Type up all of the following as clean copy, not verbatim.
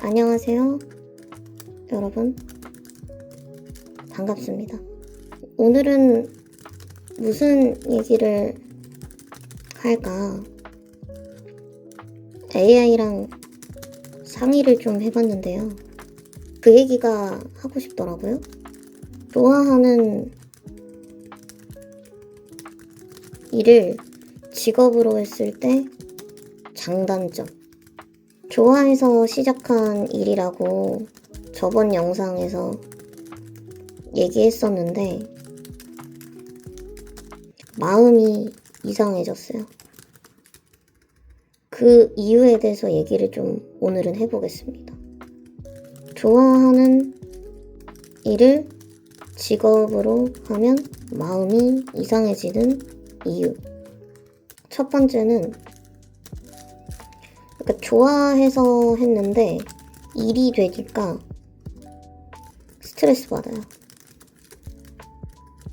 안녕하세요. 여러분. 반갑습니다. 오늘은 무슨 얘기를 할까? AI랑 상의를 좀 해봤는데요. 그 얘기가 하고 싶더라고요. 좋아하는 일을 직업으로 했을 때 장단점. 좋아해서 시작한 일이라고 저번 영상에서 얘기했었는데 마음이 이상해졌어요. 그 이유에 대해서 얘기를 좀 오늘은 해보겠습니다. 좋아하는 일을 직업으로 하면 마음이 이상해지는 이유. 첫 번째는 그러니까 좋아해서 했는데 일이 되니까 스트레스 받아요.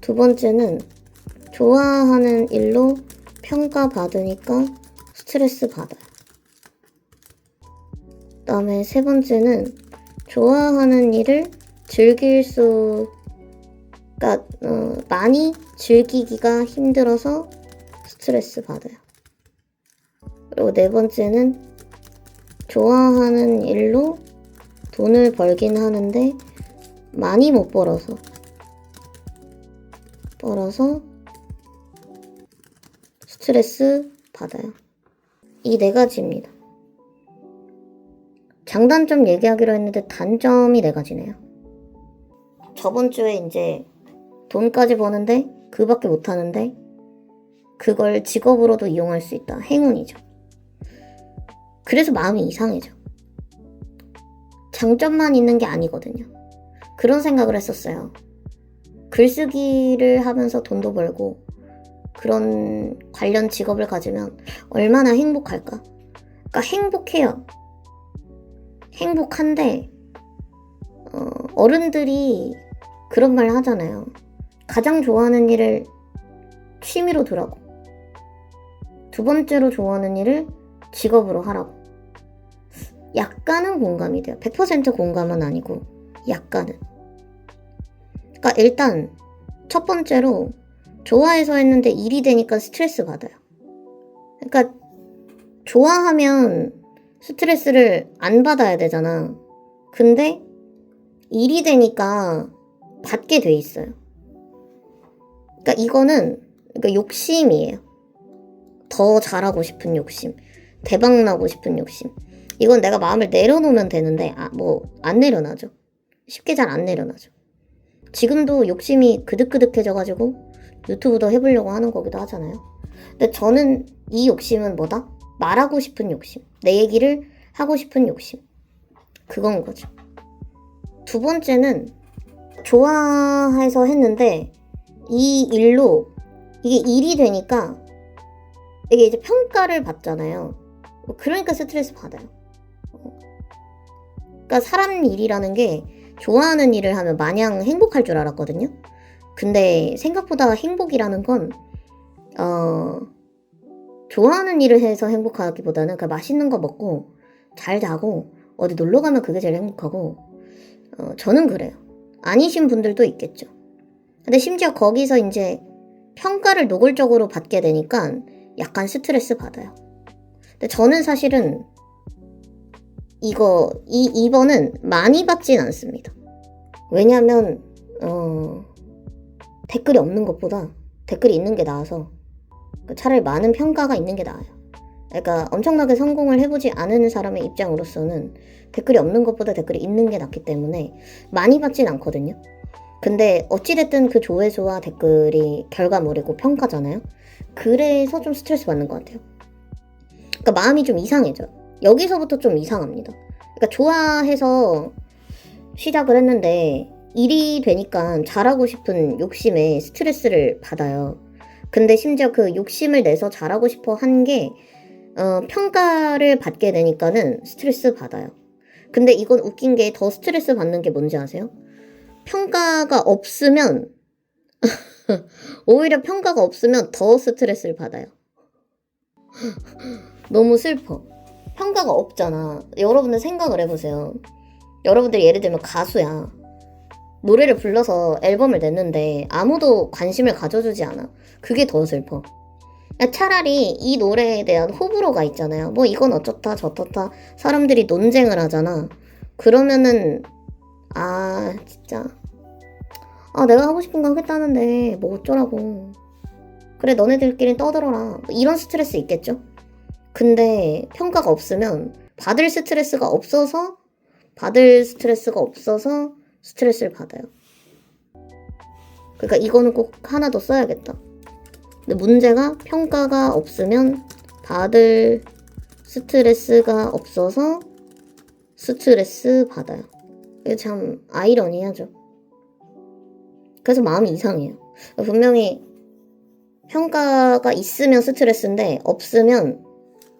두 번째는 좋아하는 일로 평가받으니까 스트레스 받아요. 그다음에 세 번째는 좋아하는 일을 즐길 수가 많이 즐기기가 힘들어서 스트레스 받아요. 그리고 네 번째는 좋아하는 일로 돈을 벌긴 하는데 많이 못 벌어서 스트레스 받아요. 이 네 가지입니다. 장단점 얘기하기로 했는데 단점이 네 가지네요. 저번 주에 이제 돈까지 버는데 그밖에 못 하는데 그걸 직업으로도 이용할 수 있다. 행운이죠. 그래서 마음이 이상해져. 장점만 있는 게 아니거든요. 그런 생각을 했었어요. 글쓰기를 하면서 돈도 벌고 그런 관련 직업을 가지면 얼마나 행복할까? 그러니까 행복해요. 행복한데 어른들이 그런 말 하잖아요. 가장 좋아하는 일을 취미로 두라고. 두 번째로 좋아하는 일을 직업으로 하라고. 약간은 공감이 돼요. 100% 공감은 아니고 약간은. 그러니까 일단 첫 번째로 좋아해서 했는데 일이 되니까 스트레스 받아요. 그러니까 좋아하면 스트레스를 안 받아야 되잖아. 근데 일이 되니까 받게 돼 있어요. 그러니까 이거는 욕심이에요. 더 잘하고 싶은 욕심. 대박 나고 싶은 욕심. 이건 내가 마음을 내려놓으면 되는데 안 내려놔죠. 쉽게 잘 안 내려놔죠. 지금도 욕심이 그득그득해져가지고 유튜브도 해보려고 하는 거기도 하잖아요. 근데 저는 이 욕심은 뭐다? 말하고 싶은 욕심. 내 얘기를 하고 싶은 욕심. 그건 거죠. 두 번째는 좋아해서 했는데 이 일로 이게 일이 되니까 이게 이제 평가를 받잖아요. 그러니까 스트레스 받아요. 그러니까 사람 일이라는 게 좋아하는 일을 하면 마냥 행복할 줄 알았거든요. 근데 생각보다 행복이라는 건 좋아하는 일을 해서 행복하기보다는 그 맛있는 거 먹고 잘 자고 어디 놀러 가면 그게 제일 행복하고 저는 그래요. 아니신 분들도 있겠죠. 근데 심지어 거기서 이제 평가를 노골적으로 받게 되니까 약간 스트레스 받아요. 근데 저는 사실은 이번은 많이 받진 않습니다. 왜냐면 댓글이 없는 것보다 댓글이 있는 게 나아서 차라리 많은 평가가 있는 게 나아요. 그러니까 엄청나게 성공을 해보지 않은 사람의 입장으로서는 댓글이 없는 것보다 댓글이 있는 게 낫기 때문에 많이 받진 않거든요. 근데 어찌됐든 그 조회수와 댓글이 결과물이고 평가잖아요. 그래서 좀 스트레스 받는 것 같아요. 그러니까 마음이 좀 이상해져요. 여기서부터 좀 이상합니다. 그러니까 좋아해서 시작을 했는데 일이 되니까 잘하고 싶은 욕심에 스트레스를 받아요. 근데 심지어 그 욕심을 내서 잘하고 싶어 한 게 평가를 받게 되니까는 스트레스 받아요. 근데 이건 웃긴 게 더 스트레스 받는 게 뭔지 아세요? 평가가 없으면 오히려 평가가 없으면 더 스트레스를 받아요. 너무 슬퍼. 평가가 없잖아. 여러분들 생각을 해보세요. 여러분들 예를 들면 가수야. 노래를 불러서 앨범을 냈는데 아무도 관심을 가져주지 않아. 그게 더 슬퍼. 차라리 이 노래에 대한 호불호가 있잖아요. 뭐 이건 어쩌다 저쩌다 사람들이 논쟁을 하잖아. 그러면은 진짜 내가 하고 싶은 거 하겠다는데 뭐 어쩌라고. 그래 너네들끼리 떠들어라. 이런 스트레스 있겠죠? 근데 평가가 없으면 받을 스트레스가 없어서 스트레스를 받아요. 그러니까 이거는 꼭 하나 더 써야겠다. 근데 문제가 평가가 없으면 받을 스트레스가 없어서 스트레스 받아요. 이게 참 아이러니하죠. 그래서 마음이 이상해요. 분명히 평가가 있으면 스트레스인데 없으면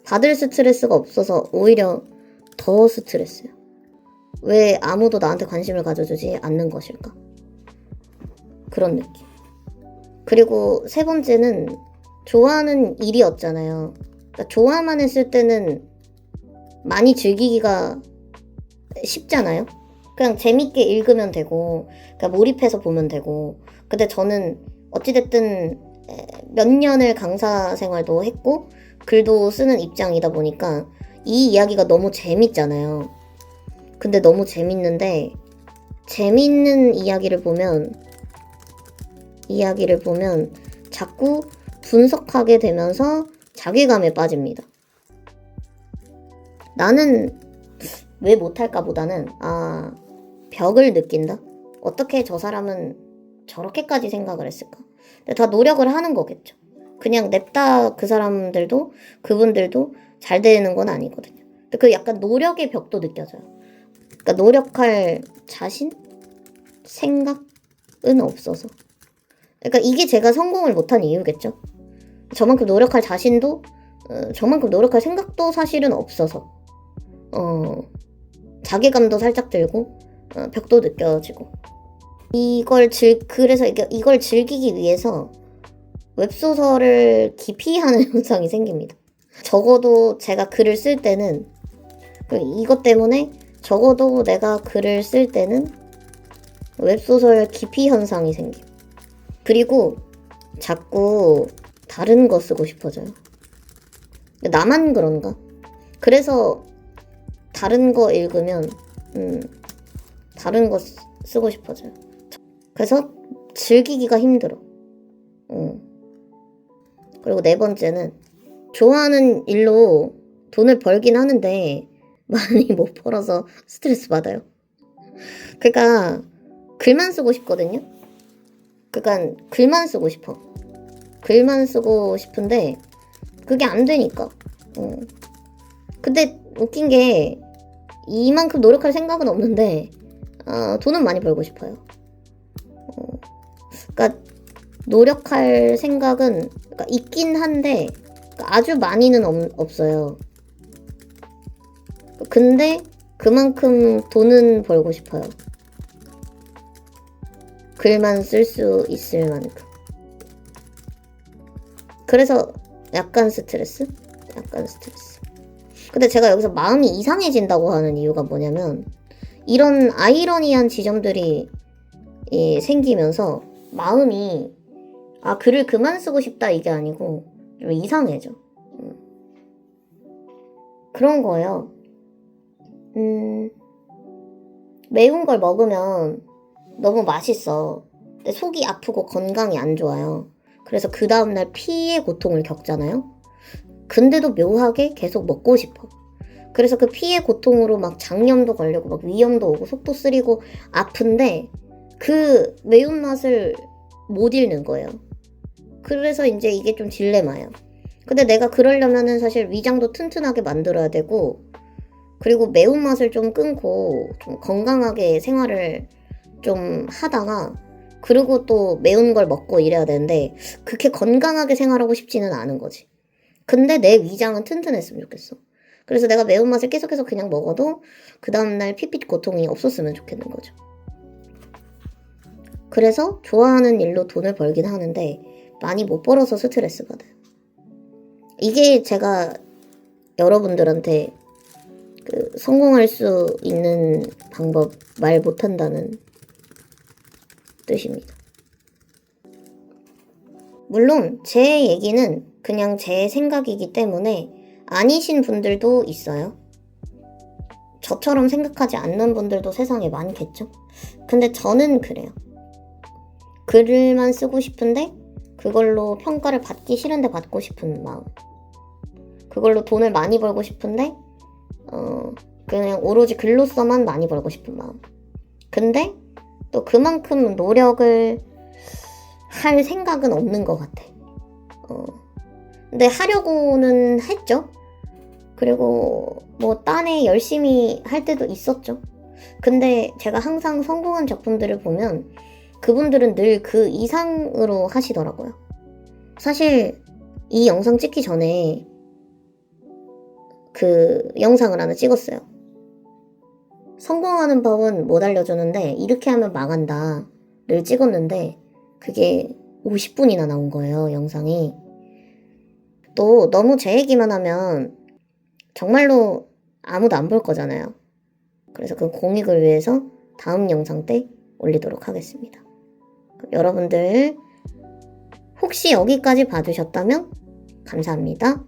받을 스트레스가 없어서 오히려 더 스트레스예요. 왜 아무도 나한테 관심을 가져주지 않는 것일까? 그런 느낌. 그리고 세 번째는 좋아하는 일이었잖아요. 그러니까 좋아만 했을 때는 많이 즐기기가 쉽잖아요. 그냥 재밌게 읽으면 되고, 그러니까 몰입해서 보면 되고. 근데 저는 어찌됐든 몇 년을 강사 생활도 했고 글도 쓰는 입장이다 보니까 이 이야기가 너무 재밌잖아요. 근데 너무 재밌는데 재밌는 이야기를 보면 자꾸 분석하게 되면서 자괴감에 빠집니다. 나는 왜 못할까 보다는 벽을 느낀다? 어떻게 저 사람은 저렇게까지 생각을 했을까? 근데 다 노력을 하는 거겠죠. 그냥 냅다 그분들도 잘 되는 건 아니거든요. 근데 그 약간 노력의 벽도 느껴져요. 그러니까 노력할 자신? 생각은 없어서. 그러니까 이게 제가 성공을 못한 이유겠죠. 저만큼 노력할 자신도 저만큼 노력할 생각도 사실은 없어서 자괴감도 살짝 들고 벽도 느껴지고 그래서 이걸 즐기기 위해서 웹소설을 기피하는 현상이 생깁니다. 적어도 제가 글을 쓸 때는 이것 때문에 적어도 내가 글을 쓸 때는 웹소설 기피 현상이 생겨. 그리고 자꾸 다른 거 쓰고 싶어져요. 나만 그런가? 그래서 다른 거 읽으면 다른 거 쓰고 싶어져요. 그래서 즐기기가 힘들어. 그리고 네 번째는 좋아하는 일로 돈을 벌긴 하는데 많이 못 벌어서 스트레스 받아요. 그러니까 글만 쓰고 싶거든요. 그러니까 글만 쓰고 싶어. 글만 쓰고 싶은데 그게 안 되니까. 근데 웃긴 게 이만큼 노력할 생각은 없는데 돈은 많이 벌고 싶어요. 그러니까 노력할 생각은 있긴 한데 아주 많이는 없어요. 근데 그만큼 돈은 벌고 싶어요. 글만 쓸 수 있을 만큼. 그래서 약간 스트레스? 근데 제가 여기서 마음이 이상해진다고 하는 이유가 뭐냐면 이런 아이러니한 지점들이 생기면서 마음이 글을 그만 쓰고 싶다 이게 아니고 좀 이상해져. 그런 거예요. 매운 걸 먹으면 너무 맛있어. 근데 속이 아프고 건강이 안 좋아요. 그래서 그 다음날 피의 고통을 겪잖아요. 근데도 묘하게 계속 먹고 싶어. 그래서 그 피의 고통으로 막 장염도 걸리고 막 위염도 오고 속도 쓰리고 아픈데 그 매운맛을 못 잃는 거예요. 그래서 이제 이게 좀 딜레마예요. 근데 내가 그러려면은 사실 위장도 튼튼하게 만들어야 되고 그리고 매운맛을 좀 끊고 좀 건강하게 생활을 좀 하다가 그리고 또 매운 걸 먹고 이래야 되는데 그렇게 건강하게 생활하고 싶지는 않은 거지. 근데 내 위장은 튼튼했으면 좋겠어. 그래서 내가 매운맛을 계속해서 그냥 먹어도 그 다음날 피피 고통이 없었으면 좋겠는 거죠. 그래서 좋아하는 일로 돈을 벌긴 하는데 많이 못 벌어서 스트레스 받아요. 이게 제가 여러분들한테 성공할 수 있는 방법 말 못한다는 뜻입니다. 물론 제 얘기는 그냥 제 생각이기 때문에 아니신 분들도 있어요. 저처럼 생각하지 않는 분들도 세상에 많겠죠. 근데 저는 그래요. 글만 쓰고 싶은데 그걸로 평가를 받기 싫은데 받고 싶은 마음. 그걸로 돈을 많이 벌고 싶은데 그냥 오로지 글로서만 많이 벌고 싶은 마음. 근데 또 그만큼 노력을 할 생각은 없는 것 같아. 근데 하려고는 했죠. 그리고 뭐 딴에 열심히 할 때도 있었죠. 근데 제가 항상 성공한 작품들을 보면 그분들은 늘 그 이상으로 하시더라고요. 사실 이 영상 찍기 전에 그 영상을 하나 찍었어요. 성공하는 법은 못 알려주는데 이렇게 하면 망한다를 찍었는데 그게 50분이나 나온 거예요, 영상이. 또 너무 제 얘기만 하면 정말로 아무도 안 볼 거잖아요. 그래서 그 공익을 위해서 다음 영상 때 올리도록 하겠습니다. 여러분들 혹시 여기까지 봐주셨다면 감사합니다.